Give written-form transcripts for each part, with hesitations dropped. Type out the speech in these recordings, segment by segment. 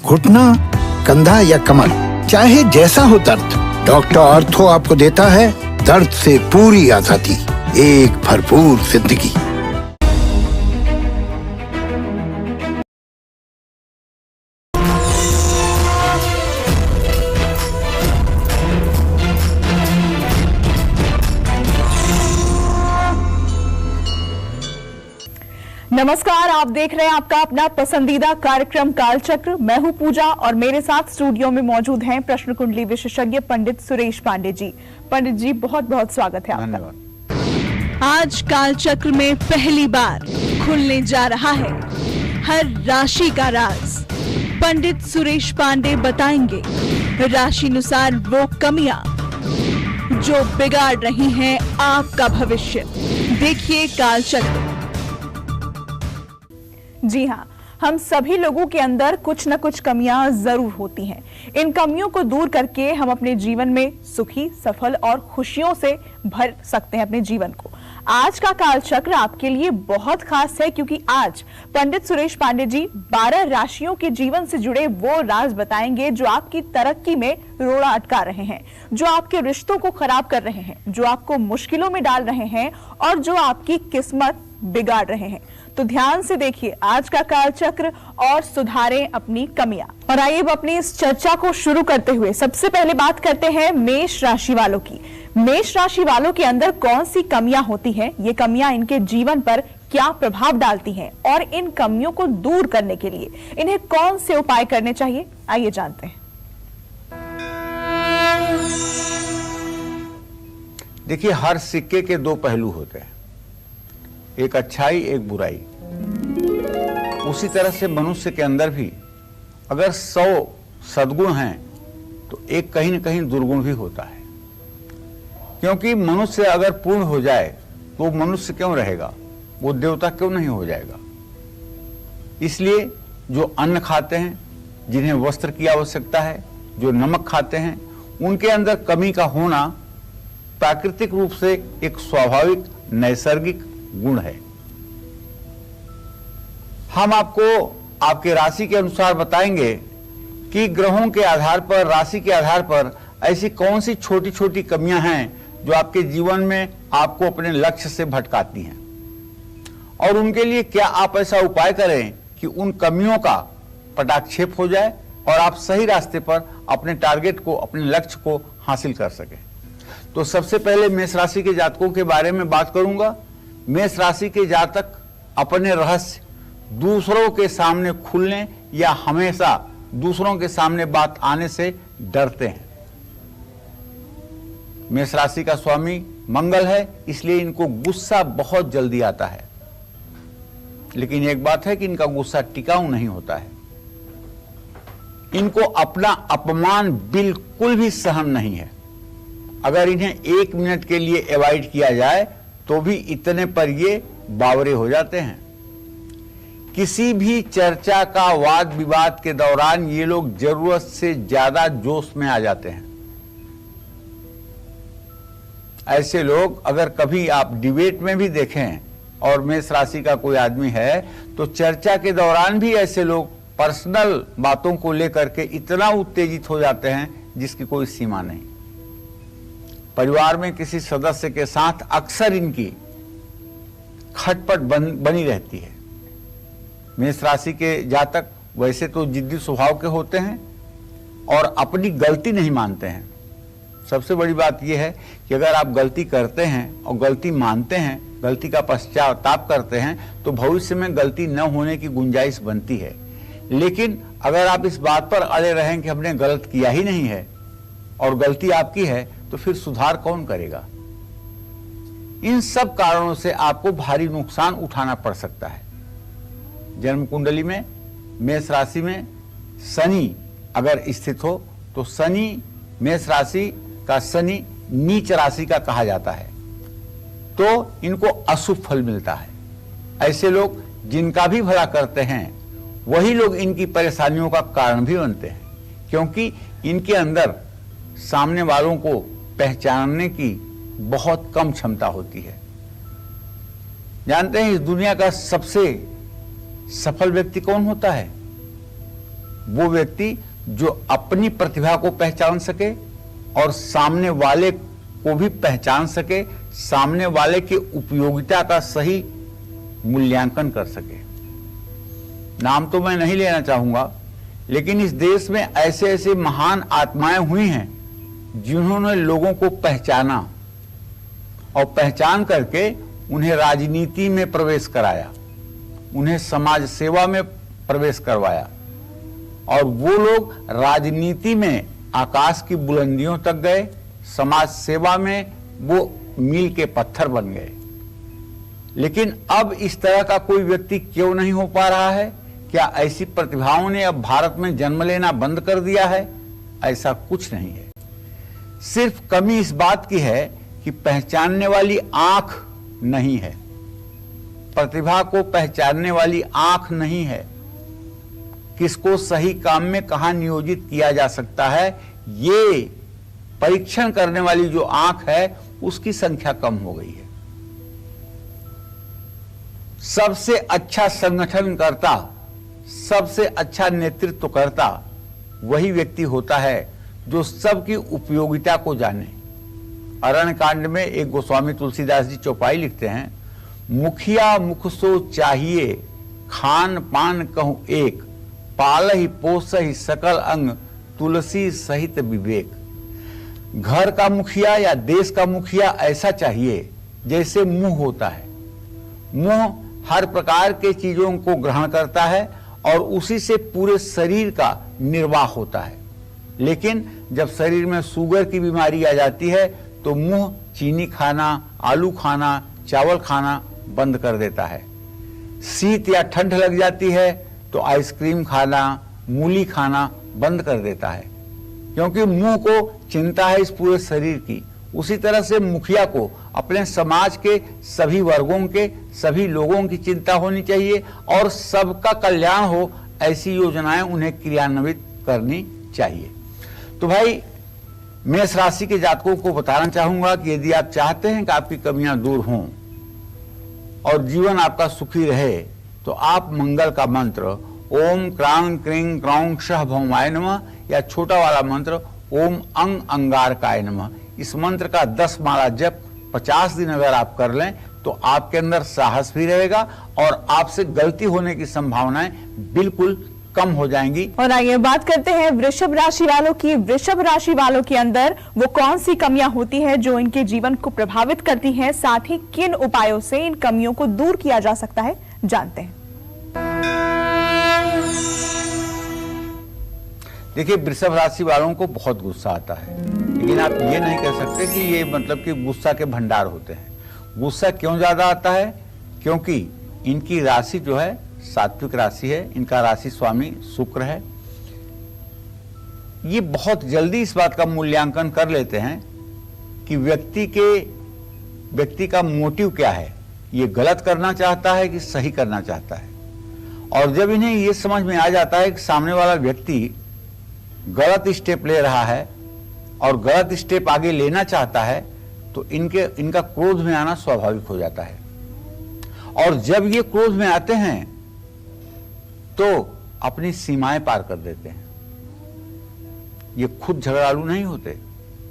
घुटना, कंधा या कमर, चाहे जैसा हो दर्द, डॉक्टर ऑर्थो आपको देता है दर्द से पूरी आजादी, एक भरपूर जिंदगी। नमस्कार, आप देख रहे हैं आपका अपना पसंदीदा कार्यक्रम कालचक्र। मैं हूं पूजा और मेरे साथ स्टूडियो में मौजूद हैं प्रश्न कुंडली विशेषज्ञ पंडित सुरेश पांडे जी। पंडित जी, बहुत बहुत स्वागत है आपका। धन्यवाद। आज कालचक्र में पहली बार खुलने जा रहा है हर राशि का राज। पंडित सुरेश पांडे बताएंगे राशिनुसार वो कमियां जो बिगाड़ रही हैं आपका भविष्य। देखिए कालचक्र। जी हाँ, हम सभी लोगों के अंदर कुछ न कुछ कमियां जरूर होती हैं। इन कमियों को दूर करके हम अपने जीवन में सुखी, सफल और खुशियों से भर सकते हैं अपने जीवन को। आज का कालचक्र आपके लिए बहुत खास है क्योंकि आज पंडित सुरेश पांडे जी 12 राशियों के जीवन से जुड़े वो राज बताएंगे जो आपकी तरक्की में रोड़ा अटका रहे हैं, जो आपके रिश्तों को खराब कर रहे हैं, जो आपको मुश्किलों में डाल रहे हैं और जो आपकी किस्मत बिगाड़ रहे हैं। तो ध्यान से देखिए आज का कालचक्र और सुधारें अपनी कमियां। और आइए अब अपनी इस चर्चा को शुरू करते हुए सबसे पहले बात करते हैं मेष राशि वालों की। मेष राशि वालों के अंदर कौन सी कमियां होती हैं, ये कमियां इनके जीवन पर क्या प्रभाव डालती हैं और इन कमियों को दूर करने के लिए इन्हें कौन से उपाय करने चाहिए, आइए जानते हैं। देखिए, हर सिक्के के दो पहलू होते हैं, एक अच्छाई एक बुराई। उसी तरह से मनुष्य के अंदर भी अगर 100 सद्गुण हैं तो एक कहीं न कहीं दुर्गुण भी होता है, क्योंकि मनुष्य अगर पूर्ण हो जाए तो मनुष्य क्यों रहेगा, वो देवता क्यों नहीं हो जाएगा। इसलिए जो अन्न खाते हैं, जिन्हें वस्त्र की आवश्यकता है, जो नमक खाते हैं, उनके अंदर कमी का होना प्राकृतिक रूप से एक स्वाभाविक नैसर्गिक गुण है। हम आपको आपके राशि के अनुसार बताएंगे कि ग्रहों के आधार पर, राशि के आधार पर ऐसी कौन सी छोटी छोटी कमियां हैं जो आपके जीवन में आपको अपने लक्ष्य से भटकाती हैं, और उनके लिए क्या आप ऐसा उपाय करें कि उन कमियों का पटाक्षेप हो जाए और आप सही रास्ते पर अपने टारगेट को, अपने लक्ष्य को हासिल कर सकें। तो सबसे पहले मेष राशि के जातकों के बारे में बात करूंगा। मेष राशि के जातक अपने रहस्य दूसरों के सामने खुलने या हमेशा दूसरों के सामने बात आने से डरते हैं। मेष राशि का स्वामी मंगल है, इसलिए इनको गुस्सा बहुत जल्दी आता है, लेकिन एक बात है कि इनका गुस्सा टिकाऊ नहीं होता है। इनको अपना अपमान बिल्कुल भी सहन नहीं है। अगर इन्हें 1 मिनट के लिए अवॉइड किया जाए तो भी इतने पर ये बावरे हो जाते हैं। किसी भी चर्चा का वाद विवाद के दौरान ये लोग जरूरत से ज्यादा जोश में आ जाते हैं। ऐसे लोग अगर कभी आप डिबेट में भी देखें और मेष राशि का कोई आदमी है तो चर्चा के दौरान भी ऐसे लोग पर्सनल बातों को लेकर के इतना उत्तेजित हो जाते हैं जिसकी कोई सीमा नहीं। परिवार में किसी सदस्य के साथ अक्सर इनकी खटपट बनी रहती है। मेष राशि के जातक वैसे तो जिद्दी स्वभाव के होते हैं और अपनी गलती नहीं मानते हैं। सबसे बड़ी बात यह है कि अगर आप गलती करते हैं और गलती मानते हैं, गलती का पश्चाताप करते हैं, तो भविष्य में गलती न होने की गुंजाइश बनती है। लेकिन अगर आप इस बात पर अड़े रहें कि हमने गलत किया ही नहीं है और गलती आपकी है, तो फिर सुधार कौन करेगा। इन सब कारणों से आपको भारी नुकसान उठाना पड़ सकता है। जन्म कुंडली में मेष राशि में शनि अगर स्थित हो तो शनि, मेष राशि का शनि नीच राशि का कहा जाता है, तो इनको अशुभ फल मिलता है। ऐसे लोग जिनका भी भला करते हैं वही लोग इनकी परेशानियों का कारण भी बनते हैं, क्योंकि इनके अंदर सामने वालों को पहचानने की बहुत कम क्षमता होती है। जानते हैं इस दुनिया का सबसे सफल व्यक्ति कौन होता है? वो व्यक्ति जो अपनी प्रतिभा को पहचान सके और सामने वाले को भी पहचान सके, सामने वाले की उपयोगिता का सही मूल्यांकन कर सके। नाम तो मैं नहीं लेना चाहूंगा, लेकिन इस देश में ऐसे ऐसे महान आत्माएं हुई हैं जिन्होंने लोगों को पहचाना और पहचान करके उन्हें राजनीति में प्रवेश कराया, उन्हें समाज सेवा में प्रवेश करवाया, और वो लोग राजनीति में आकाश की बुलंदियों तक गए, समाज सेवा में वो मील के पत्थर बन गए। लेकिन अब इस तरह का कोई व्यक्ति क्यों नहीं हो पा रहा है? क्या ऐसी प्रतिभाओं ने अब भारत में जन्म लेना बंद कर दिया है? ऐसा कुछ नहीं है। सिर्फ कमी इस बात की है कि पहचानने वाली आंख नहीं है, प्रतिभा को पहचानने वाली आंख नहीं है। किसको सही काम में कहां नियोजित किया जा सकता है, ये परीक्षण करने वाली जो आंख है उसकी संख्या कम हो गई है। सबसे अच्छा संगठनकर्ता, सबसे अच्छा नेतृत्वकर्ता वही व्यक्ति होता है जो सबकी उपयोगिता को जाने। अरण्य कांड में एक गोस्वामी तुलसीदास जी चौपाई लिखते हैं, मुखिया मुख सो चाहिए, खान पान कहूं एक, पालहि पोसहि सकल अंग, तुलसी सहित विवेक। घर का मुखिया या देश का मुखिया ऐसा चाहिए जैसे मुंह होता है। मुंह हर प्रकार के चीजों को ग्रहण करता है और उसी से पूरे शरीर का निर्वाह होता है। लेकिन जब शरीर में शुगर की बीमारी आ जाती है तो मुंह चीनी खाना, आलू खाना, चावल खाना बंद कर देता है। शीत या ठंड लग जाती है तो आइसक्रीम खाना, मूली खाना बंद कर देता है, क्योंकि मुंह को चिंता है इस पूरे शरीर की। उसी तरह से मुखिया को अपने समाज के सभी वर्गों के, सभी लोगों की चिंता होनी चाहिए और सबका कल्याण हो, ऐसी योजनाएं उन्हें क्रियान्वित करनी चाहिए। तो भाई, मेष राशि के जातकों को बताना चाहूंगा कि यदि आप चाहते हैं कि आपकी कमियां दूर हों और जीवन आपका सुखी रहे, तो आप मंगल का मंत्र ओम क्रांग क्रीं क्रौं क्षः भौमाय नमः या छोटा वाला मंत्र ओम अंग अंगारकाय नमः, इस मंत्र का 10 माला जप 50 दिन अगर आप कर लें तो आपके अंदर साहस भी रहेगा और आपसे गलती होने की संभावनाएं बिल्कुल कम हो जाएंगी। और आइए बात करते हैं वृषभ राशि वालों की। वृषभ राशि वालों के अंदर वो कौन सी कमियां होती है जो इनके जीवन को प्रभावित करती हैं, साथ ही किन उपायों से इन कमियों को दूर किया जा सकता है, जानते हैं। देखिए, वृषभ राशि वालों को बहुत गुस्सा आता है, लेकिन आप ये नहीं कह सकते कि ये मतलब कि गुस्सा के भंडार होते हैं। गुस्सा क्यों ज्यादा आता है? क्योंकि इनकी राशि जो है सात्विक राशि है, इनका राशि स्वामी शुक्र है। ये बहुत जल्दी इस बात का मूल्यांकन कर लेते हैं कि व्यक्ति का मोटिव क्या है, ये गलत करना चाहता है कि सही करना चाहता है। और जब इन्हें ये समझ में आ जाता है कि सामने वाला व्यक्ति गलत स्टेप ले रहा है और गलत स्टेप आगे लेना चाहता है, तो इनका क्रोध में आना स्वाभाविक हो जाता है। और जब ये क्रोध में आते हैं तो अपनी सीमाएं पार कर देते हैं। ये खुद झगड़ालू नहीं होते,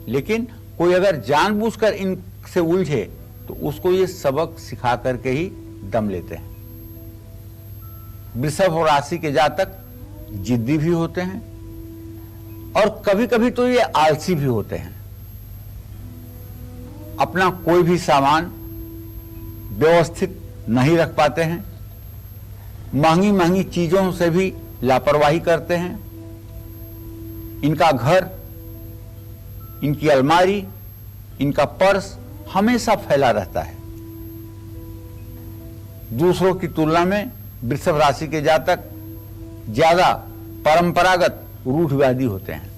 लेकिन कोई अगर जानबूझकर इनसे उलझे तो उसको ये सबक सिखा करके ही दम लेते हैं। वृषभ राशि के जातक जिद्दी भी होते हैं और कभी कभी तो ये आलसी भी होते हैं। अपना कोई भी सामान व्यवस्थित नहीं रख पाते हैं, महंगी महंगी चीजों से भी लापरवाही करते हैं। इनका घर, इनकी अलमारी, इनका पर्स हमेशा फैला रहता है। दूसरों की तुलना में वृषभ राशि के जातक ज्यादा परंपरागत रूढ़िवादी होते हैं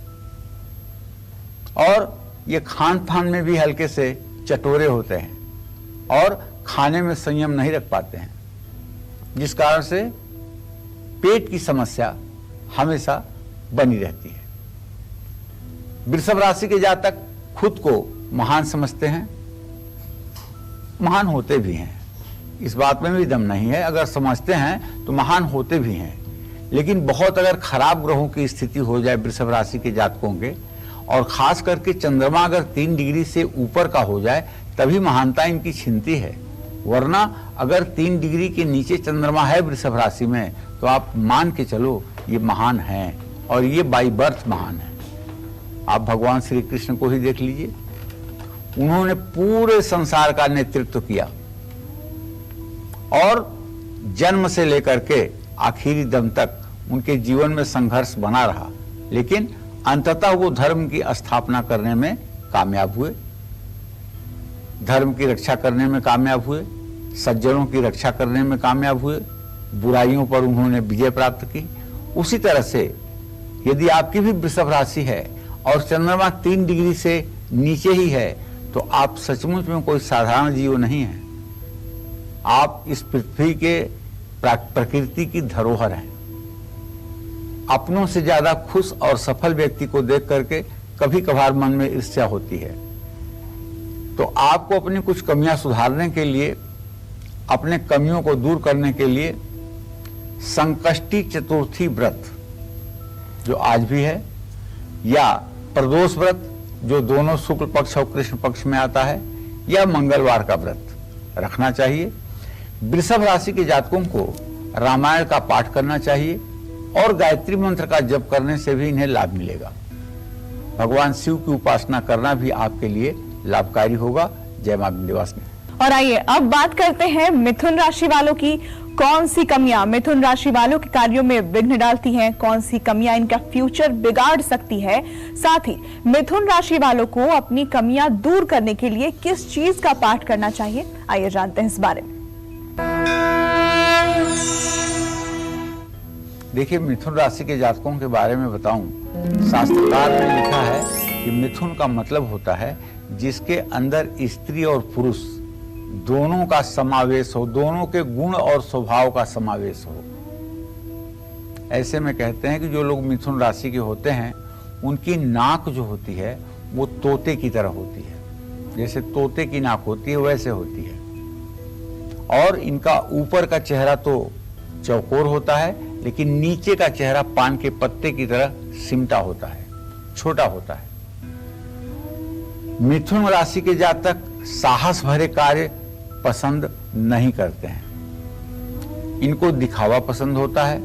और ये खान पान में भी हल्के से चटोरे होते हैं और खाने में संयम नहीं रख पाते हैं, जिस कारण से पेट की समस्या हमेशा बनी रहती है। वृषभ राशि के जातक खुद को महान समझते हैं, महान होते भी हैं, इस बात में भी दम नहीं है। अगर समझते हैं तो महान होते भी हैं, लेकिन बहुत अगर खराब ग्रहों की स्थिति हो जाए वृषभ राशि के जातकों के, और खास करके चंद्रमा अगर 3 डिग्री से ऊपर का हो जाए तभी महानता इनकी छिनती है, वरना अगर 3 डिग्री के नीचे चंद्रमा है वृषभ राशि में तो आप मान के चलो ये महान हैं, और ये बाई बर्थ महान है। आप भगवान श्री कृष्ण को ही देख लीजिए, उन्होंने पूरे संसार का नेतृत्व किया और जन्म से लेकर के आखिरी दम तक उनके जीवन में संघर्ष बना रहा, लेकिन अंततः वो धर्म की स्थापना करने में कामयाब हुए, धर्म की रक्षा करने में कामयाब हुए, सज्जनों की रक्षा करने में कामयाब हुए, बुराइयों पर उन्होंने विजय प्राप्त की। उसी तरह से यदि आपकी भी वृषभ राशि है और चंद्रमा 3 डिग्री से नीचे ही है तो आप सचमुच में कोई साधारण जीव नहीं है। आप इस पृथ्वी के प्रकृति की धरोहर हैं। अपनों से ज्यादा खुश और सफल व्यक्ति को देख करके कभी कभार मन में ईर्ष्या होती है। तो आपको अपनी कुछ कमियां सुधारने के लिए, अपने कमियों को दूर करने के लिए संकष्टी चतुर्थी व्रत जो आज भी है, या प्रदोष व्रत जो दोनों शुक्ल पक्ष और कृष्ण पक्ष में आता है, या मंगलवार का व्रत रखना चाहिए। वृषभ राशि के जातकों को रामायण का पाठ करना चाहिए और गायत्री मंत्र का जप करने से भी इन्हें लाभ मिलेगा। भगवान शिव की उपासना करना भी आपके लिए लाभकारी होगा। जय मां विंध्यवासिनी। और आइए अब बात करते हैं मिथुन राशि वालों की। कौन सी कमियां मिथुन राशि वालों के कार्यों में विघ्न डालती हैं, कौन सी कमियां इनका फ्यूचर बिगाड़ सकती है, साथ ही मिथुन राशि वालों को अपनी कमियां दूर करने के लिए किस चीज का पाठ करना चाहिए, आइए जानते हैं इस बारे में। देखिए, मिथुन राशि के जातकों के बारे में बताऊं, शास्त्रकार ने लिखा है कि मिथुन का मतलब होता है जिसके अंदर स्त्री और पुरुष दोनों का समावेश हो, दोनों के गुण और स्वभाव का समावेश हो। ऐसे में कहते हैं कि जो लोग मिथुन राशि के होते हैं उनकी नाक जो होती है वो तोते की तरह होती है, जैसे तोते की नाक होती है वैसे होती है। और इनका ऊपर का चेहरा तो चौकोर होता है, लेकिन नीचे का चेहरा पान के पत्ते की तरह सिमटा होता है, छोटा होता है। मिथुन राशि के जातक साहस भरे कार्य पसंद नहीं करते हैं, इनको दिखावा पसंद होता है।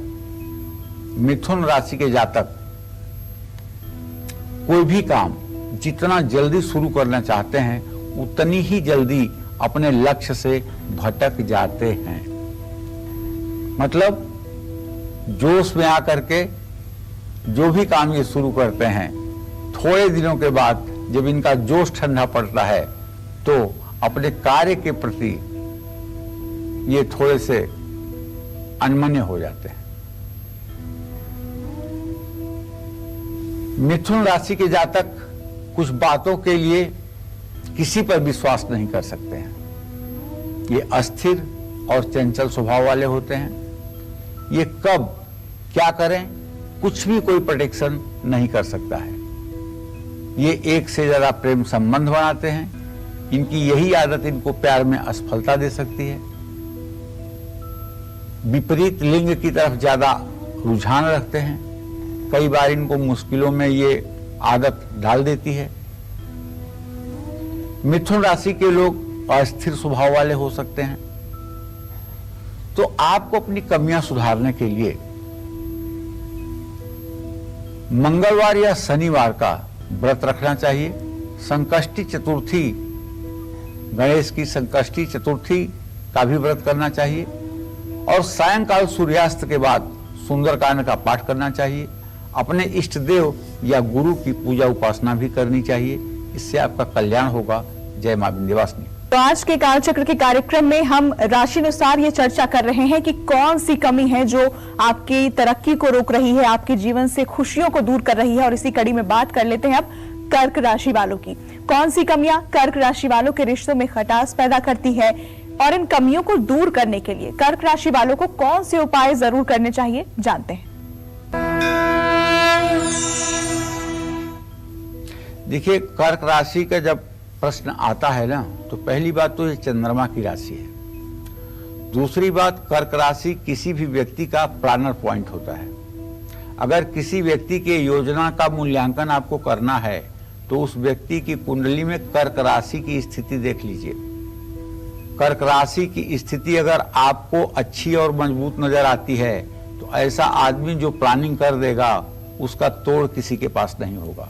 मिथुन राशि के जातक कोई भी काम जितना जल्दी शुरू करना चाहते हैं उतनी ही जल्दी अपने लक्ष्य से भटक जाते हैं। मतलब जोश में आकर के जो भी काम ये शुरू करते हैं, थोड़े दिनों के बाद जब इनका जोश ठंडा पड़ता है तो अपने कार्य के प्रति ये थोड़े से अनमने हो जाते हैं। मिथुन राशि के जातक कुछ बातों के लिए किसी पर विश्वास नहीं कर सकते हैं। ये अस्थिर और चंचल स्वभाव वाले होते हैं। ये कब क्या करें कुछ भी कोई प्रेडिक्शन नहीं कर सकता है। ये एक से ज्यादा प्रेम संबंध बनाते हैं। इनकी यही आदत इनको प्यार में असफलता दे सकती है। विपरीत लिंग की तरफ ज्यादा रुझान रखते हैं। कई बार इनको मुश्किलों में ये आदत डाल देती है। मिथुन राशि के लोग अस्थिर स्वभाव वाले हो सकते हैं। तो आपको अपनी कमियां सुधारने के लिए मंगलवार या शनिवार का व्रत रखना चाहिए। संकष्टी चतुर्थी, गणेश की संकष्टी चतुर्थी का भी व्रत करना चाहिए और सायंकाल सूर्यास्त के बाद सुंदरकांड का पाठ करना चाहिए। अपने इष्ट देव या गुरु की पूजा उपासना भी करनी चाहिए। इससे आपका कल्याण होगा। जय मां विंध्यवासिनी। तो आज के कालचक्र के कार्यक्रम में हम राशि अनुसार ये चर्चा कर रहे हैं कि कौन सी कमी है जो आपकी तरक्की को रोक रही है, आपके जीवन से खुशियों को दूर कर रही है। और इसी कड़ी में बात कर लेते हैं अब कर्क राशि वालों की। कौन सी कमियां कर्क राशि वालों के रिश्तों में खटास पैदा करती है और इन कमियों को दूर करने के लिए कर्क राशि वालों को कौन से उपाय जरूर करने चाहिए, जानते हैं। देखिए, कर्क राशि का जब प्रश्न आता है ना, तो पहली बात तो ये चंद्रमा की राशि है। दूसरी बात, कर्क राशि किसी भी व्यक्ति का प्लानर पॉइंट होता है। अगर किसी व्यक्ति के योजना का मूल्यांकन आपको करना है तो उस व्यक्ति की कुंडली में कर्क राशि की स्थिति देख लीजिए। कर्क राशि की स्थिति अगर आपको अच्छी और मजबूत नजर आती है तो ऐसा आदमी जो प्लानिंग कर देगा उसका तोड़ किसी के पास नहीं होगा।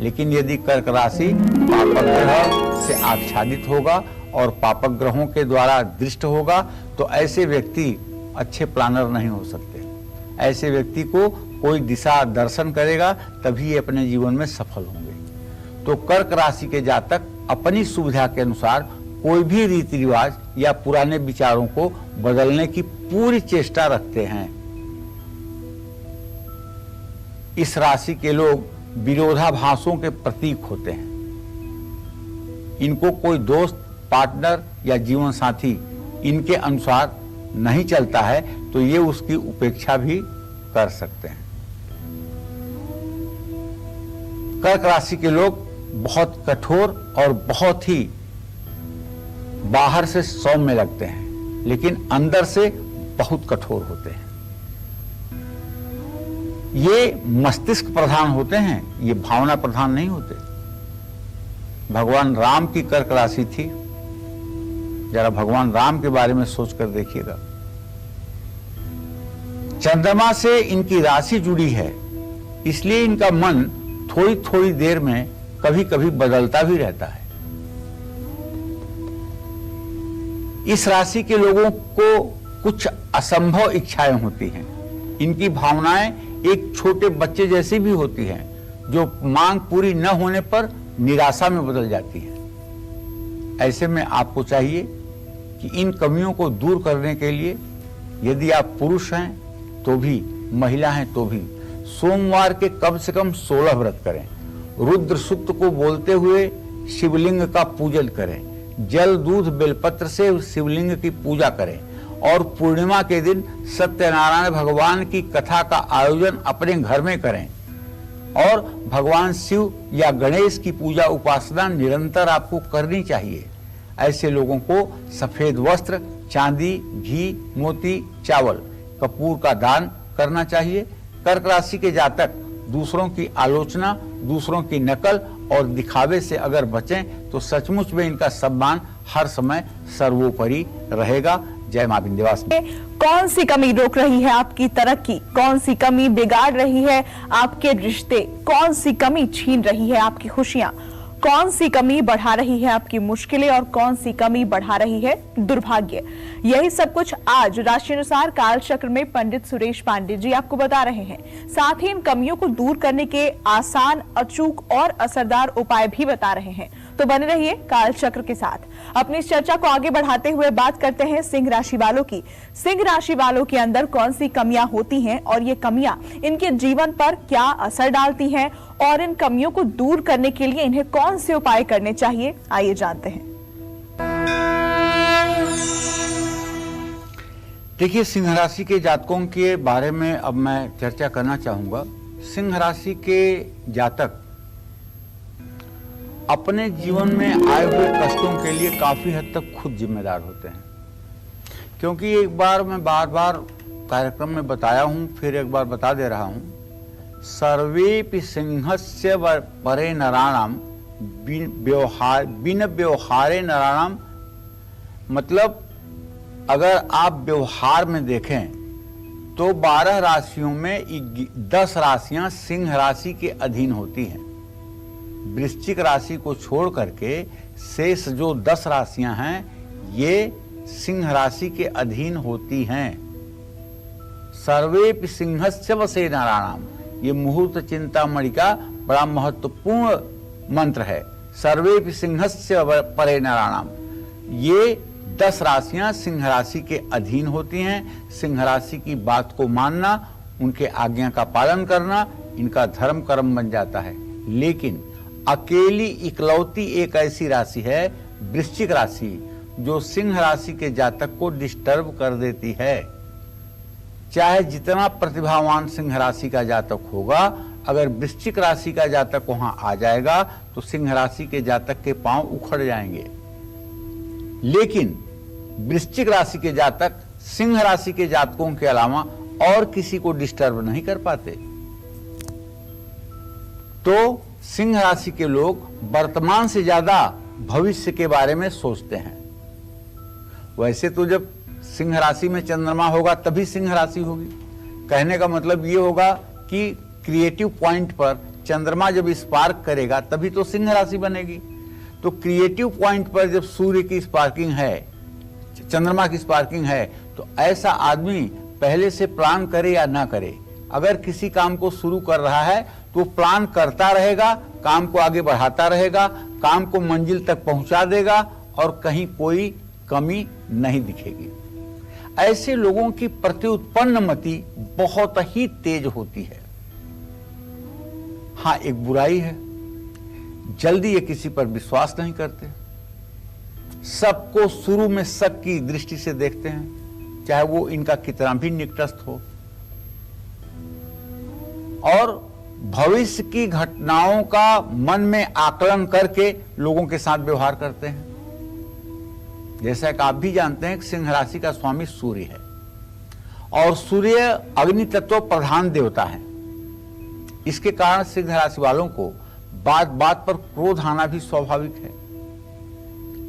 लेकिन यदि कर्क राशि पापक ग्रह से आच्छादित होगा और पापक ग्रहों के द्वारा दृष्ट होगा तो ऐसे व्यक्ति अच्छे प्लानर नहीं हो सकते। ऐसे व्यक्ति को कोई दिशा दर्शन करेगा तभी ये अपने जीवन में सफल होंगे। तो कर्क राशि के जातक अपनी सुविधा के अनुसार कोई भी रीति रिवाज या पुराने विचारों को बदलने की पूरी चेष्टा रखते हैं। इस राशि के लोग विरोधाभासों के प्रतीक होते हैं। इनको कोई दोस्त, पार्टनर या जीवन साथी इनके अनुसार नहीं चलता है तो ये उसकी उपेक्षा भी कर सकते हैं। कर्क राशि के लोग बहुत कठोर और बहुत ही बाहर से सौम्य लगते हैं लेकिन अंदर से बहुत कठोर होते हैं। ये मस्तिष्क प्रधान होते हैं, ये भावना प्रधान नहीं होते। भगवान राम की कर्क राशि थी, जरा भगवान राम के बारे में सोचकर देखिएगा। चंद्रमा से इनकी राशि जुड़ी है, इसलिए इनका मन थोड़ी थोड़ी देर में कभी कभी बदलता भी रहता है। इस राशि के लोगों को कुछ असंभव इच्छाएं होती हैं। इनकी भावनाएं एक छोटे बच्चे जैसी भी होती हैं जो मांग पूरी न होने पर निराशा में बदल जाती है। ऐसे में आपको चाहिए कि इन कमियों को दूर करने के लिए यदि आप पुरुष हैं तो भी, महिला हैं तो भी, सोमवार के कम से कम 16 व्रत करें। रुद्र सूक्त को बोलते हुए शिवलिंग का पूजन करें। जल, दूध, बेलपत्र से शिवलिंग की पूजा करें और पूर्णिमा के दिन सत्यनारायण भगवान की कथा का आयोजन अपने घर में करें और भगवान शिव या गणेश की पूजा उपासना निरंतर आपको करनी चाहिए। ऐसे लोगों को सफेद वस्त्र, चांदी, घी, मोती, चावल, कपूर का दान करना चाहिए। कर्क राशि के जातक दूसरों की आलोचना, दूसरों की नकल और दिखावे से अगर बचें तो सचमुच में इनका सम्मान हर समय सर्वोपरि रहेगा। जय मां विंध्यवासिनी। कौन सी कमी रोक रही है आपकी तरक्की? कौन सी कमी बिगाड़ रही है आपके रिश्ते? कौन सी कमी छीन रही है आपकी खुशियां? कौन सी कमी बढ़ा रही है आपकी मुश्किलें और कौन सी कमी बढ़ा रही है दुर्भाग्य? यही सब कुछ आज राशि अनुसार कालचक्र में पंडित सुरेश पांडे जी आपको बता रहे हैं। साथ ही इन कमियों को दूर करने के आसान, अचूक और असरदार उपाय भी बता रहे हैं। तो बने रहिए कालचक्र के साथ। अपनी इस चर्चा को आगे बढ़ाते हुए बात करते हैं सिंह राशि वालों की। सिंह राशि वालों के अंदर कौन सी कमियां होती हैं और ये कमियां इनके जीवन पर क्या असर डालती हैं और इन कमियों को दूर करने के लिए इन्हें कौन से उपाय करने चाहिए, आइए जानते हैं। देखिए, सिंह राशि के जातकों के बारे में अब मैं चर्चा करना चाहूंगा। सिंह राशि के जातक अपने जीवन में आए हुए कष्टों के लिए काफी हद तक खुद जिम्मेदार होते हैं, क्योंकि एक बार मैं बार बार कार्यक्रम में बताया हूं, फिर एक बार बता दे रहा हूं। सर्वेपि सिंहस्य परे नराणाम बिन व्यवहारे नराणाम, मतलब अगर आप व्यवहार में देखें तो 12 राशियों में 10 राशियां सिंह राशि के अधीन होती हैं। वृश्चिक राशि को छोड़ करके शेष जो 10 राशियां हैं ये सिंह राशि के अधीन होती हैं। सर्वेपि सिंहस्य वसे नराणाम, ये मुहूर्त चिंतामणि का बड़ा महत्वपूर्ण मंत्र है। सर्वेपि सिंहस्य परे नराणाम, ये 10 राशियां सिंह राशि के अधीन होती हैं। सिंह राशि की बात को मानना, उनके आज्ञा का पालन करना इनका धर्म कर्म बन जाता है। लेकिन अकेली इकलौती एक ऐसी राशि है वृश्चिक राशि जो सिंह राशि के जातक को डिस्टर्ब कर देती है। चाहे जितना प्रतिभावान सिंह राशि का जातक होगा, अगर वृश्चिक राशि का जातक वहां आ जाएगा तो सिंह राशि के जातक के पांव उखड़ जाएंगे। लेकिन वृश्चिक राशि के जातक सिंह राशि के जातकों के अलावा और किसी को डिस्टर्ब नहीं कर पाते। तो सिंह राशि के लोग वर्तमान से ज्यादा भविष्य के बारे में सोचते हैं। वैसे तो जब सिंह राशि में चंद्रमा होगा तभी सिंह राशि होगी। कहने का मतलब ये होगा कि क्रिएटिव पॉइंट पर चंद्रमा जब स्पार्क करेगा तभी तो सिंह राशि बनेगी। तो क्रिएटिव पॉइंट पर जब सूर्य की स्पार्किंग है, चंद्रमा की स्पार्किंग है, तो ऐसा आदमी पहले से प्लान करे या ना करे, अगर किसी काम को शुरू कर रहा है तो प्लान करता रहेगा, काम को आगे बढ़ाता रहेगा, काम को मंजिल तक पहुंचा देगा और कहीं कोई कमी नहीं दिखेगी। ऐसे लोगों की प्रत्युत्पन्न मति बहुत ही तेज होती है। हाँ, एक बुराई है, जल्दी ये किसी पर विश्वास नहीं करते, सबको शुरू में शक की दृष्टि से देखते हैं, चाहे वो इनका कितना भी निकटस्थ हो, और भविष्य की घटनाओं का मन में आकलन करके लोगों के साथ व्यवहार करते हैं। जैसा कि आप भी जानते हैं कि सिंह राशि का स्वामी सूर्य है और सूर्य अग्नि तत्व प्रधान देवता है। इसके कारण सिंह राशि वालों को बात बात पर क्रोध आना भी स्वाभाविक है।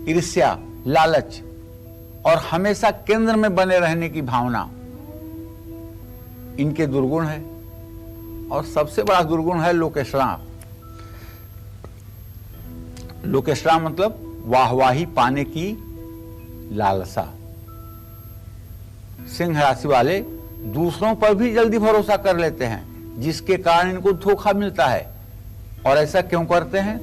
ईर्ष्या, लालच और हमेशा केंद्र में बने रहने की भावना इनके दुर्गुण है। और सबसे बड़ा दुर्गुण है लोकेशरा। लोकेशरा मतलब वाहवाही पाने की लालसा। सिंह राशि वाले दूसरों पर भी जल्दी भरोसा कर लेते हैं, जिसके कारण इनको धोखा मिलता है। और ऐसा क्यों करते हैं?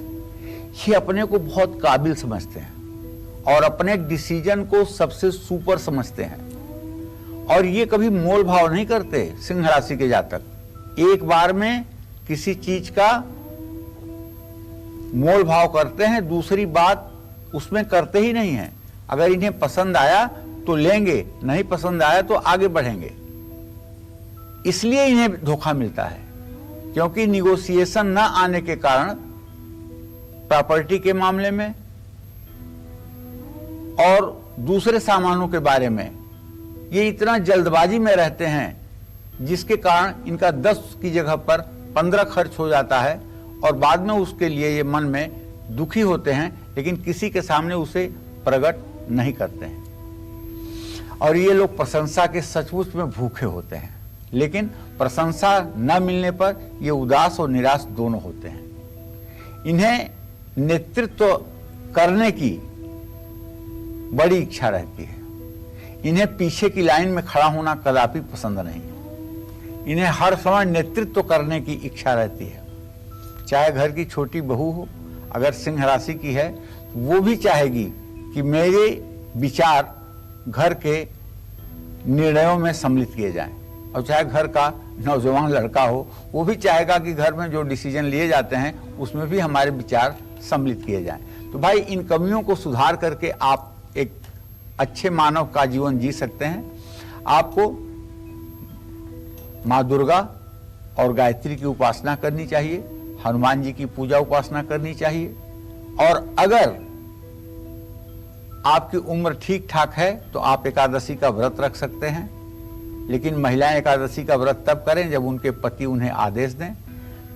ये अपने को बहुत काबिल समझते हैं और अपने डिसीजन को सबसे सुपर समझते हैं। और ये कभी मोल भाव नहीं करते। सिंह राशि के जातक एक बार में किसी चीज का मोल भाव करते हैं, दूसरी बात उसमें करते ही नहीं है। अगर इन्हें पसंद आया तो लेंगे, नहीं पसंद आया तो आगे बढ़ेंगे। इसलिए इन्हें धोखा मिलता है, क्योंकि निगोशिएशन न आने के कारण प्रॉपर्टी के मामले में और दूसरे सामानों के बारे में ये इतना जल्दबाजी में रहते हैं, जिसके कारण इनका 10 की जगह पर 15 खर्च हो जाता है और बाद में उसके लिए ये मन में दुखी होते हैं, लेकिन किसी के सामने उसे प्रकट नहीं करते हैं। और ये लोग प्रशंसा के सचमुच में भूखे होते हैं, लेकिन प्रशंसा न मिलने पर ये उदास और निराश दोनों होते हैं। इन्हें नेतृत्व करने की बड़ी इच्छा रहती है। इन्हें पीछे की लाइन में खड़ा होना कदापि पसंद नहीं है। इन्हें हर समय नेतृत्व करने की इच्छा रहती है। चाहे घर की छोटी बहू हो, अगर सिंह राशि की है तो वो भी चाहेगी कि मेरे विचार घर के निर्णयों में सम्मिलित किए जाएं। और चाहे घर का नौजवान लड़का हो, वो भी चाहेगा कि घर में जो डिसीजन लिए जाते हैं उसमें भी हमारे विचार सम्मिलित किए जाएं। तो भाई, इन कमियों को सुधार करके आप एक अच्छे मानव का जीवन जी सकते हैं। आपको माँ दुर्गा और गायत्री की उपासना करनी चाहिए, हनुमान जी की पूजा उपासना करनी चाहिए। और अगर आपकी उम्र ठीक ठाक है तो आप एकादशी का व्रत रख सकते हैं, लेकिन महिलाएं एकादशी का व्रत तब करें जब उनके पति उन्हें आदेश दें।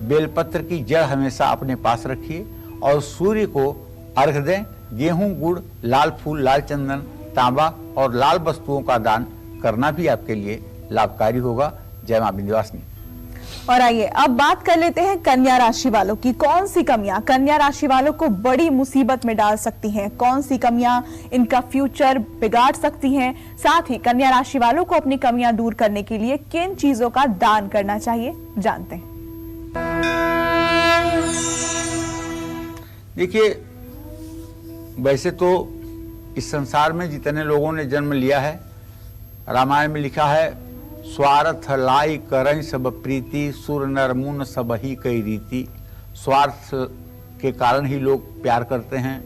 बेलपत्र की जड़ हमेशा अपने पास रखिए और सूर्य को अर्घ दें। गेहूं, गुड़, लाल फूल, लाल चंदन, तांबा और लाल वस्तुओं का दान करना भी आपके लिए लाभकारी होगा। जय मां विंध्यवासिनी। और आइए अब बात कर लेते हैं कन्या राशि वालों की। कौन सी कमियां कन्या राशि वालों को बड़ी मुसीबत में डाल सकती हैं? कौन सी कमियां इनका फ्यूचर बिगाड़ सकती हैं? साथ ही कन्या राशि वालों को अपनी कमियां दूर करने के लिए किन चीजों का दान करना चाहिए, जानते हैं। देखिए, वैसे तो इस संसार में जितने लोगों ने जन्म लिया है, रामायण में लिखा है, स्वार्थ लाई करई सब प्रीति, सुर नर मुन सब ही कई रीति। स्वार्थ के कारण ही लोग प्यार करते हैं,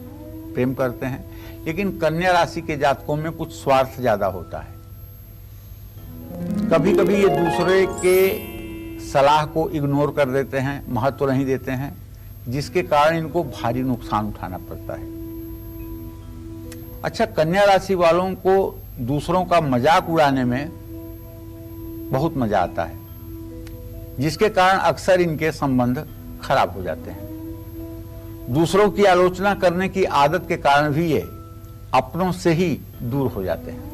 प्रेम करते हैं। लेकिन कन्या राशि के जातकों में कुछ स्वार्थ ज्यादा होता है। कभी कभी ये दूसरे के सलाह को इग्नोर कर देते हैं, महत्व नहीं देते हैं, जिसके कारण इनको भारी नुकसान उठाना पड़ता है। अच्छा, कन्या राशि वालों को दूसरों का मजाक उड़ाने में बहुत मजा आता है, जिसके कारण अक्सर इनके संबंध खराब हो जाते हैं। दूसरों की आलोचना करने की आदत के कारण भी ये अपनों से ही दूर हो जाते हैं।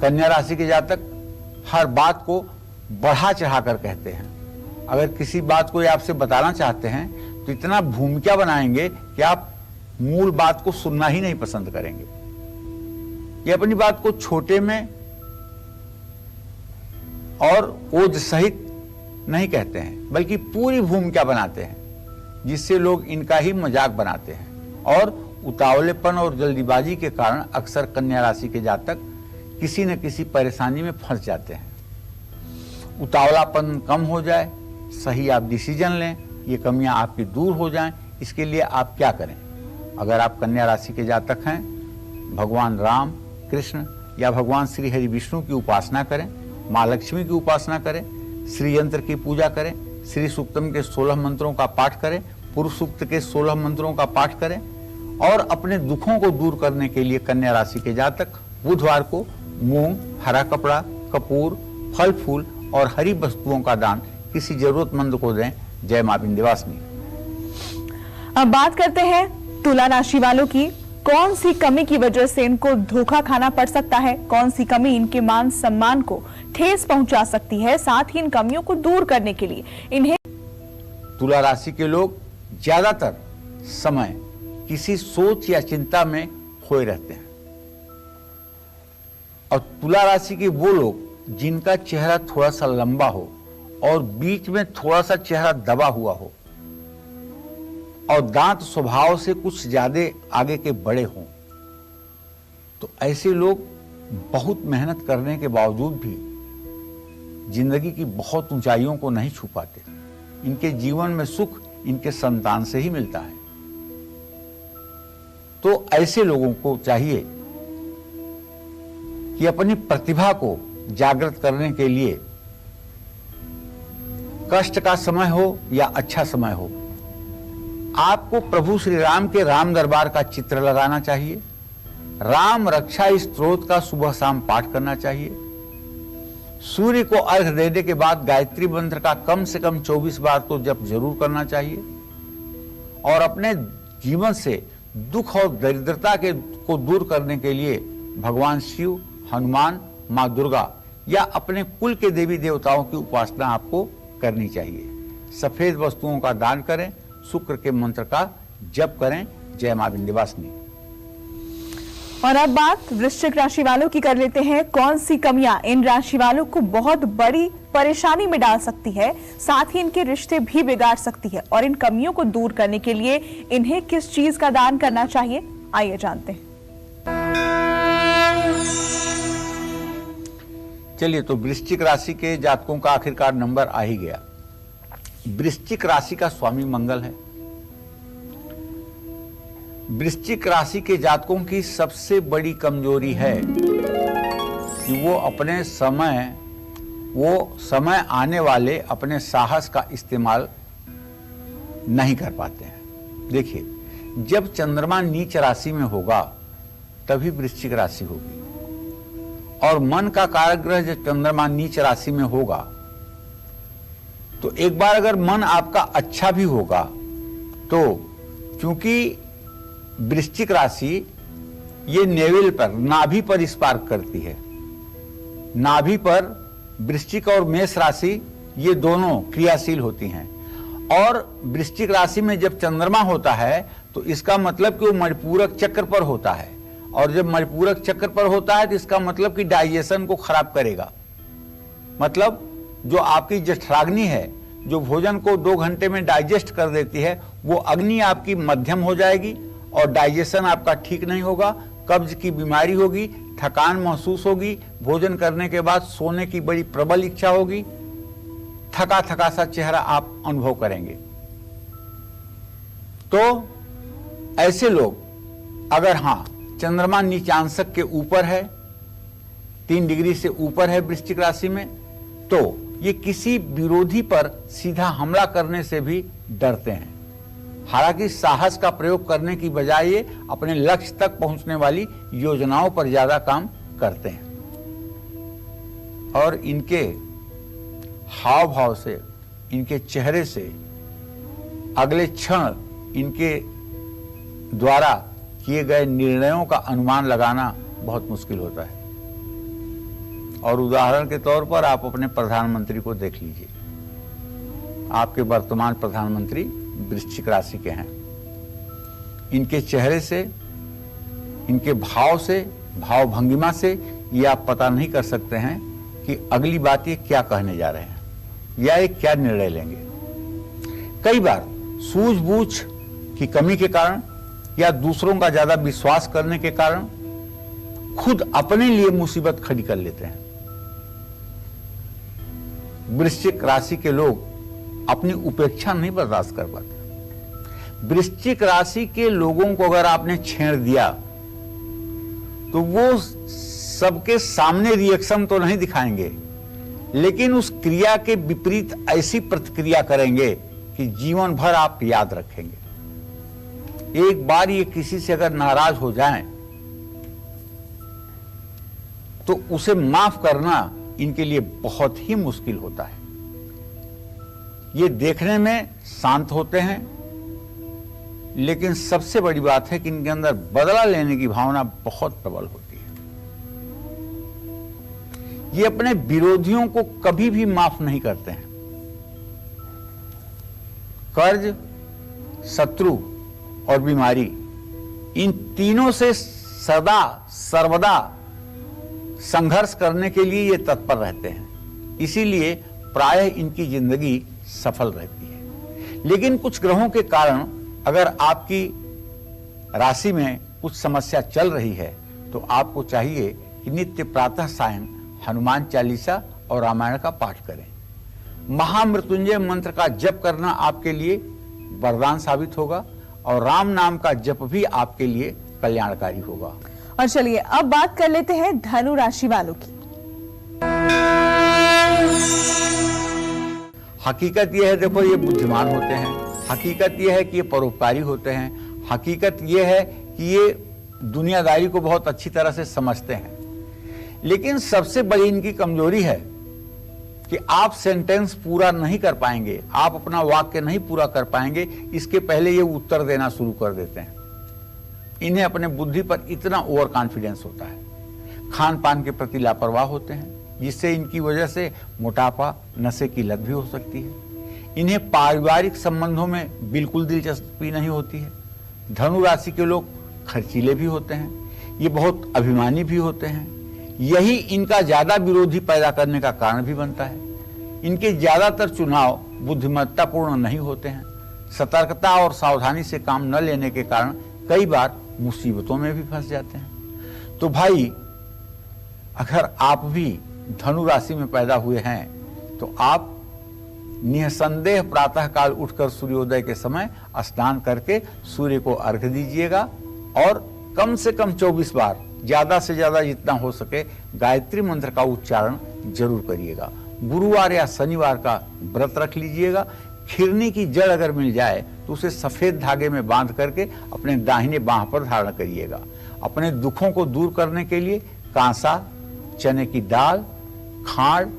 कन्या राशि के जातक हर बात को बढ़ा चढ़ाकर कहते हैं। अगर किसी बात को ये आपसे बताना चाहते हैं तो इतना भूमिका बनाएंगे कि आप मूल बात को सुनना ही नहीं पसंद करेंगे। ये अपनी बात को छोटे में और ओज सहित नहीं कहते हैं, बल्कि पूरी भूमिका बनाते हैं, जिससे लोग इनका ही मजाक बनाते हैं। और उतावलेपन और जल्दीबाजी के कारण अक्सर कन्या राशि के जातक किसी न किसी परेशानी में फंस जाते हैं। उतावलापन कम हो जाए, सही आप डिसीजन लें, ये कमियां आपकी दूर हो जाएं, इसके लिए आप क्या करें? अगर आप कन्या राशि के जातक हैं, भगवान राम, कृष्ण या भगवान श्री हरि विष्णु की उपासना करें, माँ लक्ष्मी की उपासना करें, श्री यंत्र की पूजा करें, श्री सूक्तम के 16 मंत्रों का पाठ करें, पुरुष सूक्त के 16 मंत्रों का पाठ करें और अपने दुखों को दूर करने के लिए कन्या राशि के जातक बुधवार को मूंग, हरा कपड़ा, कपूर, फल फूल और हरी वस्तुओं का दान किसी जरूरतमंद को दें। जय मां विंध्यवासिनी। अब बात करते हैं तुला राशि वालों की। कौन सी कमी की वजह से इनको धोखा खाना पड़ सकता है? कौन सी कमी इनके मान सम्मान को ठेस पहुंचा सकती है? साथ ही इन कमियों को दूर करने के लिए इन्हें तुला राशि के लोग ज्यादातर समय किसी सोच या चिंता में खोए रहते हैं। और तुला राशि के वो लोग जिनका चेहरा थोड़ा सा लंबा हो और बीच में थोड़ा सा चेहरा दबा हुआ हो और दांत स्वभाव से कुछ ज्यादा आगे के बड़े हों, तो ऐसे लोग बहुत मेहनत करने के बावजूद भी जिंदगी की बहुत ऊंचाइयों को नहीं छू पाते। इनके जीवन में सुख इनके संतान से ही मिलता है। तो ऐसे लोगों को चाहिए कि अपनी प्रतिभा को जागृत करने के लिए कष्ट का समय हो या अच्छा समय हो, आपको प्रभु श्री राम के राम दरबार का चित्र लगाना चाहिए। राम रक्षा स्तोत्र का सुबह शाम पाठ करना चाहिए। सूर्य को अर्घ्य देने के बाद गायत्री मंत्र का कम से कम 24 बार तो जप जरूर करना चाहिए। और अपने जीवन से दुख और दरिद्रता को दूर करने के लिए भगवान शिव, हनुमान, माँ दुर्गा या अपने कुल के देवी देवताओं की उपासना आपको करनी चाहिए। सफेद वस्तुओं का दान करें, शुक्र के मंत्र का जप करें। जय मां विंध्यवासिनी। और अब बात वृश्चिक राशि वालों की कर लेते हैं। कौन सी कमियां इन राशि वालों को बहुत बड़ी परेशानी में डाल सकती है, साथ ही इनके रिश्ते भी बिगाड़ सकती है, और इन कमियों को दूर करने के लिए इन्हें किस चीज का दान करना चाहिए, आइए जानते हैं। चलिए, तो वृश्चिक राशि के जातकों का आखिरकार नंबर आ ही गया। वृश्चिक राशि का स्वामी मंगल है। वृश्चिक राशि के जातकों की सबसे बड़ी कमजोरी है कि वो समय आने वाले अपने साहस का इस्तेमाल नहीं कर पाते हैं। देखिए, जब चंद्रमा नीच राशि में होगा तभी वृश्चिक राशि होगी, और मन का कारक ग्रह जब चंद्रमा नीच राशि में होगा तो एक बार अगर मन आपका अच्छा भी होगा तो चूंकि वृश्चिक राशि ये नेवल पर, नाभि पर स्पार्क करती है। नाभि पर वृश्चिक और मेष राशि ये दोनों क्रियाशील होती हैं, और वृश्चिक राशि में जब चंद्रमा होता है तो इसका मतलब कि वो मणिपूरक चक्र पर होता है, और जब मणिपूरक चक्र पर होता है तो इसका मतलब कि डाइजेशन को खराब करेगा। मतलब जो आपकी जठराग्नि है, जो भोजन को 2 घंटे में डाइजेस्ट कर देती है, वो अग्नि आपकी मध्यम हो जाएगी और डाइजेशन आपका ठीक नहीं होगा। कब्ज की बीमारी होगी, थकान महसूस होगी, भोजन करने के बाद सोने की बड़ी प्रबल इच्छा होगी, थका थका सा चेहरा आप अनुभव करेंगे। तो ऐसे लोग अगर चंद्रमा नीचांशक के ऊपर है, 3 डिग्री से ऊपर है वृश्चिक राशि में, तो ये किसी विरोधी पर सीधा हमला करने से भी डरते हैं। हालांकि साहस का प्रयोग करने की बजाय ये अपने लक्ष्य तक पहुंचने वाली योजनाओं पर ज्यादा काम करते हैं और इनके हाव भाव से, इनके चेहरे से अगले क्षण इनके द्वारा किए गए निर्णयों का अनुमान लगाना बहुत मुश्किल होता है। और उदाहरण के तौर पर आप अपने प्रधानमंत्री को देख लीजिए। आपके वर्तमान प्रधानमंत्री वृश्चिक राशि के हैं। इनके चेहरे से, इनके भाव से, भाव भंगिमा से ये आप पता नहीं कर सकते हैं कि अगली बात ये क्या कहने जा रहे हैं या ये क्या निर्णय लेंगे। कई बार सूझबूझ की कमी के कारण या दूसरों का ज्यादा विश्वास करने के कारण खुद अपने लिए मुसीबत खड़ी कर लेते हैं। वृश्चिक राशि के लोग अपनी उपेक्षा नहीं बर्दाश्त कर पाते। वृश्चिक राशि के लोगों को अगर आपने छेड़ दिया तो वो सबके सामने रिएक्शन तो नहीं दिखाएंगे, लेकिन उस क्रिया के विपरीत ऐसी प्रतिक्रिया करेंगे कि जीवन भर आप याद रखेंगे। एक बार ये किसी से अगर नाराज हो जाएं तो उसे माफ करना इनके लिए बहुत ही मुश्किल होता है। ये देखने में शांत होते हैं, लेकिन सबसे बड़ी बात है कि इनके अंदर बदला लेने की भावना बहुत प्रबल होती है। ये अपने विरोधियों को कभी भी माफ नहीं करते हैं। कर्ज, शत्रु और बीमारी, इन तीनों से सदा सर्वदा संघर्ष करने के लिए ये तत्पर रहते हैं। इसीलिए प्रायः इनकी जिंदगी सफल रहती है। लेकिन कुछ ग्रहों के कारण अगर आपकी राशि में कुछ समस्या चल रही है तो आपको चाहिए कि नित्य प्रातः सायं हनुमान चालीसा और रामायण का पाठ करें। महामृत्युंजय मंत्र का जप करना आपके लिए वरदान साबित होगा और राम नाम का जप भी आपके लिए कल्याणकारी होगा। और चलिए अब बात कर लेते हैं धनु राशि वालों की। हकीकत यह है, देखो, ये बुद्धिमान होते हैं। हकीकत यह है कि ये परोपकारी होते हैं। हकीकत यह है कि ये दुनियादारी को बहुत अच्छी तरह से समझते हैं। लेकिन सबसे बड़ी इनकी कमजोरी है कि आप सेंटेंस पूरा नहीं कर पाएंगे, आप अपना वाक्य नहीं पूरा कर पाएंगे, इसके पहले ये उत्तर देना शुरू कर देते हैं। इन्हें अपने बुद्धि पर इतना ओवर कॉन्फिडेंस होता है। खान पान के प्रति लापरवाह होते हैं, जिससे इनकी वजह से मोटापा, नशे की लत भी हो सकती है। इन्हें पारिवारिक संबंधों में बिल्कुल दिलचस्पी नहीं होती है। धनु राशि के लोग खर्चीले भी होते हैं, ये बहुत अभिमानी भी होते हैं। यही इनका ज्यादा विरोधी पैदा करने का कारण भी बनता है। इनके ज्यादातर चुनाव बुद्धिमत्तापूर्ण नहीं होते हैं। सतर्कता और सावधानी से काम न लेने के कारण कई बार मुसीबतों में भी फंस जाते हैं। तो भाई, अगर आप भी धनु राशि में पैदा हुए हैं तो आप निसंदेह प्रातः काल उठकर सूर्योदय के समय स्नान करके सूर्य को अर्घ्य दीजिएगा और कम से कम 24 बार, ज्यादा से ज्यादा जितना हो सके, गायत्री मंत्र का उच्चारण जरूर करिएगा। गुरुवार या शनिवार का व्रत रख लीजिएगा। खिरनी की जड़ अगर मिल जाए तो उसे सफेद धागे में बांध करके अपने दाहिने बांह पर धारण करिएगा। अपने दुखों को दूर करने के लिए कांसा, चने की दाल, खांड,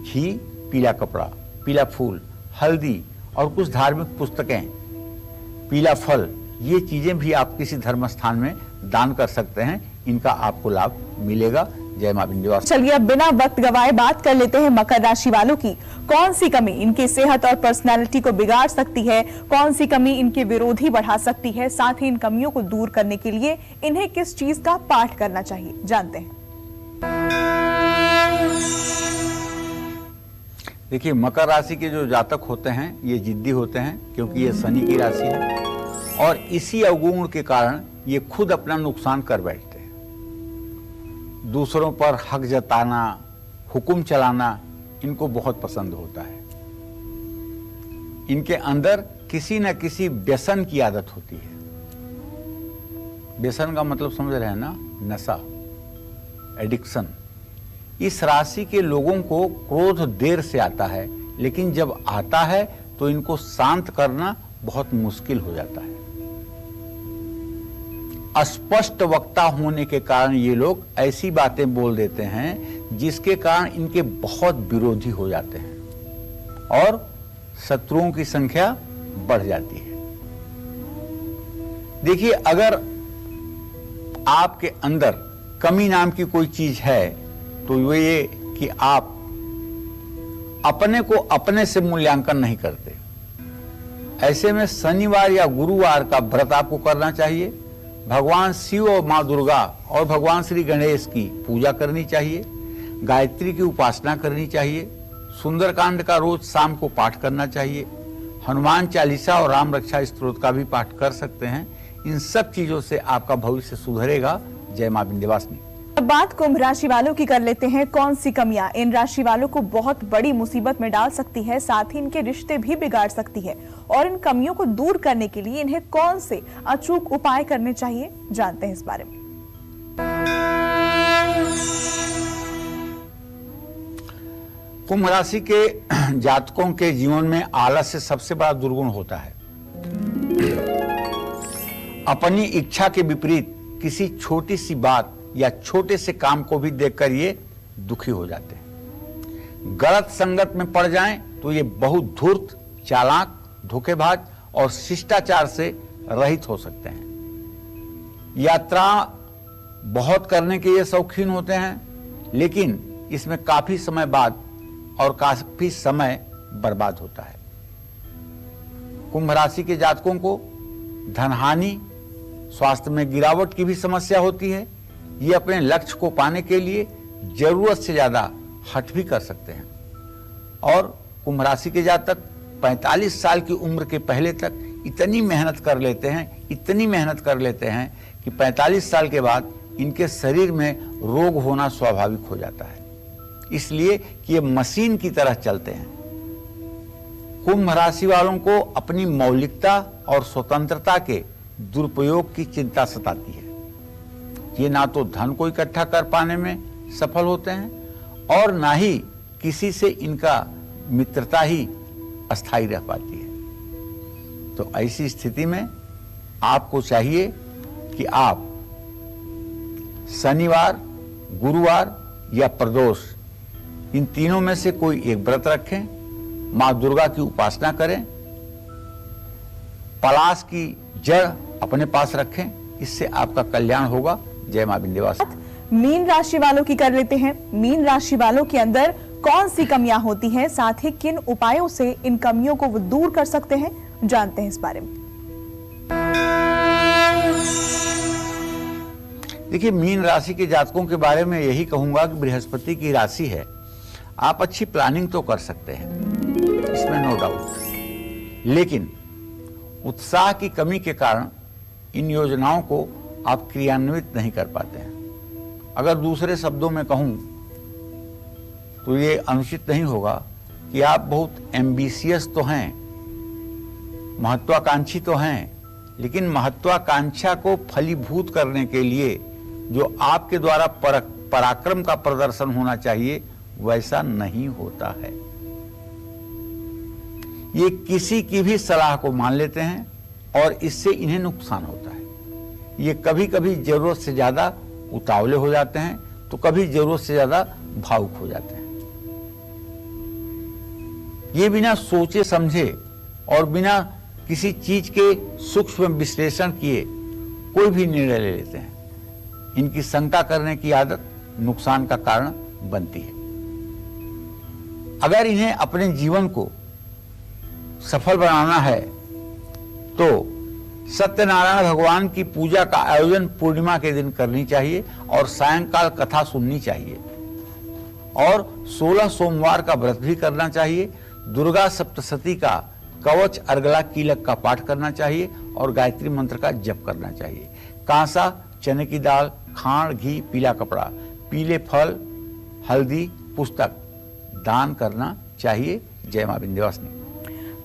घी, पीला कपड़ा, पीला फूल, हल्दी और कुछ धार्मिक पुस्तकें, पीला फल, ये चीजें भी आप किसी धर्म स्थान में दान कर सकते हैं। इनका आपको लाभ मिलेगा। जय मां विंध्यवासिनी। चलिए अब बिना वक्त गवाए बात कर लेते हैं मकर राशि वालों की। कौन सी कमी इनकी सेहत और पर्सनालिटी को बिगाड़ सकती है, कौन सी कमी इनके विरोधी बढ़ा सकती है, साथ ही इन कमियों को दूर करने के लिए इन्हें किस चीज का पाठ करना चाहिए, जानते हैं। देखिए, मकर राशि के जो जातक होते हैं ये जिद्दी होते हैं, क्योंकि ये शनि की राशि है और इसी अवगुण के कारण ये खुद अपना नुकसान कर बैठते हैं। दूसरों पर हक जताना, हुक्म चलाना इनको बहुत पसंद होता है। इनके अंदर किसी न किसी व्यसन की आदत होती है। व्यसन का मतलब समझ रहे हैं ना, नशा, एडिक्शन। इस राशि के लोगों को क्रोध देर से आता है, लेकिन जब आता है तो इनको शांत करना बहुत मुश्किल हो जाता है। अस्पष्ट वक्ता होने के कारण ये लोग ऐसी बातें बोल देते हैं जिसके कारण इनके बहुत विरोधी हो जाते हैं और शत्रुओं की संख्या बढ़ जाती है। देखिए, अगर आपके अंदर कमी नाम की कोई चीज है तो वो ये कि आप अपने को अपने से मूल्यांकन नहीं करते। ऐसे में शनिवार या गुरुवार का व्रत आपको करना चाहिए। भगवान शिव और मां दुर्गा और भगवान श्री गणेश की पूजा करनी चाहिए। गायत्री की उपासना करनी चाहिए। सुंदरकांड का रोज शाम को पाठ करना चाहिए। हनुमान चालीसा और राम रक्षा स्तोत्र का भी पाठ कर सकते हैं। इन सब चीजों से आपका भविष्य सुधरेगा। जय मां विंध्यवासिनी। अब बात कुंभ राशि वालों की कर लेते हैं। कौन सी कमियां इन राशि वालों को बहुत बड़ी मुसीबत में डाल सकती है, साथ ही इनके रिश्ते भी बिगाड़ सकती है, और इन कमियों को दूर करने के लिए इन्हें कौन से अचूक उपाय करने चाहिए, जानते हैं इस बारे में। कुंभ राशि के जातकों के जीवन में आलस्य सबसे बड़ा दुर्गुण होता है। अपनी इच्छा के विपरीत किसी छोटी सी बात या छोटे से काम को भी देखकर ये दुखी हो जाते हैं। गलत संगत में पड़ जाएं तो ये बहुत धूर्त, चालाक, धोखेबाज और शिष्टाचार से रहित हो सकते हैं। यात्रा बहुत करने के ये शौकीन होते हैं, लेकिन इसमें काफी समय बाद और काफी समय बर्बाद होता है। कुंभ राशि के जातकों को धनहानि, स्वास्थ्य में गिरावट की भी समस्या होती है। ये अपने लक्ष्य को पाने के लिए जरूरत से ज्यादा हठ भी कर सकते हैं। और कुंभ राशि के जातक 45 साल की उम्र के पहले तक इतनी मेहनत कर लेते हैं कि 45 साल के बाद इनके शरीर में रोग होना स्वाभाविक हो जाता है, इसलिए कि ये मशीन की तरह चलते हैं। कुंभ राशि वालों को अपनी मौलिकता और स्वतंत्रता के दुरुपयोग की चिंता सताती है। ये ना तो धन को इकट्ठा कर पाने में सफल होते हैं और ना ही किसी से इनका मित्रता ही अस्थायी रह पाती है। तो ऐसी स्थिति में आपको चाहिए कि आप शनिवार, गुरुवार या प्रदोष, इन तीनों में से कोई एक व्रत रखें, मां दुर्गा की उपासना करें, पलाश की जड़ अपने पास रखें, इससे आपका कल्याण होगा। जय मां विंध्यवासिनी। मीन राशि वालों की कर लेते हैं। मीन राशि वालों के अंदर कौन सी कमियां होती हैं, साथ ही किन उपायों से इन कमियों को वो दूर कर सकते हैं, जानते हैं इस बारे में। देखिए, मीन राशि के जातकों के बारे में यही कहूंगा कि बृहस्पति की राशि है। आप अच्छी प्लानिंग तो कर सकते हैं, इसमें नो डाउट, लेकिन उत्साह की कमी के कारण इन योजनाओं को आप क्रियान्वित नहीं कर पाते हैं। अगर दूसरे शब्दों में कहूं तो ये अनुचित नहीं होगा कि आप बहुत एम्बिशियस तो हैं, महत्वाकांक्षी तो हैं, लेकिन महत्वाकांक्षा को फलीभूत करने के लिए जो आपके द्वारा पराक्रम का प्रदर्शन होना चाहिए वैसा नहीं होता है। ये किसी की भी सलाह को मान लेते हैं और इससे इन्हें नुकसान होता है। ये कभी कभी जरूरत से ज्यादा उतावले हो जाते हैं तो कभी जरूरत से ज्यादा भावुक हो जाते हैं। ये बिना सोचे समझे और बिना किसी चीज के सूक्ष्म विश्लेषण किए कोई भी निर्णय ले लेते हैं। इनकी शंका करने की आदत नुकसान का कारण बनती है। अगर इन्हें अपने जीवन को सफल बनाना है तो सत्यनारायण भगवान की पूजा का आयोजन पूर्णिमा के दिन करनी चाहिए और सायंकाल कथा सुननी चाहिए और 16 सोमवार का व्रत भी करना चाहिए। दुर्गा सप्तशती का कवच, अर्गला, कीलक का पाठ करना चाहिए और गायत्री मंत्र का जप करना चाहिए। कांसा, चने की दाल, खांड, घी, पीला कपड़ा, पीले फल, हल्दी, पुस्तक दान करना चाहिए। जय मां विंध्यवासिनी।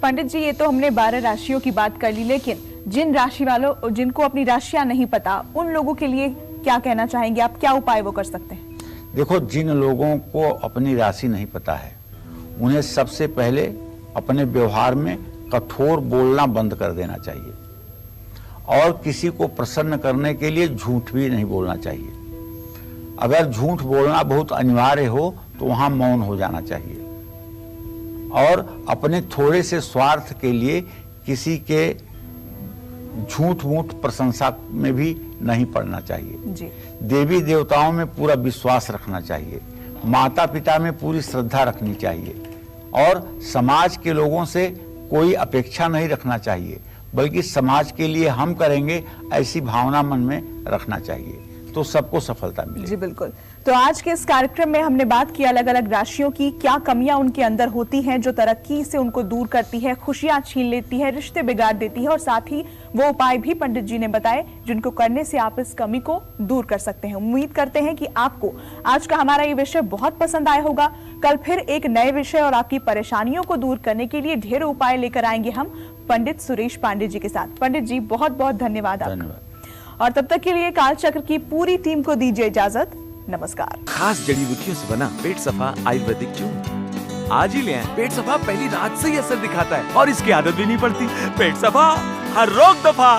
पंडित जी, ये तो हमने 12 राशियों की बात कर ली, लेकिन जिन राशि वालों जिनको अपनी राशियां नहीं पता, उन लोगों के लिए क्या कहना चाहेंगे आप? क्या उपाय वो कर सकते हैं? देखो, जिन लोगों को अपनी राशि नहीं पता है उन्हें सबसे पहले अपने व्यवहार में कठोर बोलना बंद कर देना चाहिए और किसी को प्रसन्न करने के लिए झूठ भी नहीं बोलना चाहिए। अगर झूठ बोलना बहुत अनिवार्य हो तो वहां मौन हो जाना चाहिए और अपने थोड़े से स्वार्थ के लिए किसी के झूठ मूठ प्रशंसा में भी नहीं पड़ना चाहिए जी। देवी देवताओं में पूरा विश्वास रखना चाहिए, माता पिता में पूरी श्रद्धा रखनी चाहिए और समाज के लोगों से कोई अपेक्षा नहीं रखना चाहिए, बल्कि समाज के लिए हम करेंगे ऐसी भावना मन में रखना चाहिए, तो सबको सफलता मिलेगी। जी बिल्कुल। तो आज के इस कार्यक्रम में हमने बात की अलग अलग राशियों की, क्या कमियां उनके अंदर होती हैं जो तरक्की से उनको दूर करती है, खुशियां छीन लेती है, रिश्ते बिगाड़ देती है, और साथ ही वो उपाय भी पंडित जी ने बताए जिनको करने से आप इस कमी को दूर कर सकते हैं। उम्मीद करते हैं कि आपको आज का हमारा ये विषय बहुत पसंद आया होगा। कल फिर एक नए विषय और आपकी परेशानियों को दूर करने के लिए ढेर उपाय लेकर आएंगे हम पंडित सुरेश पांडे जी के साथ। पंडित जी बहुत बहुत धन्यवाद आपका, और तब तक के लिए कालचक्र की पूरी टीम को दीजिए इजाजत। नमस्कार। खास जड़ी बूटियों से बना पेट सफा आयुर्वेदिक चूर्ण आज ही ले आएं। पेट सफा पहली रात से ही असर दिखाता है और इसकी आदत भी नहीं पड़ती। पेट सफा हर रोग दफा।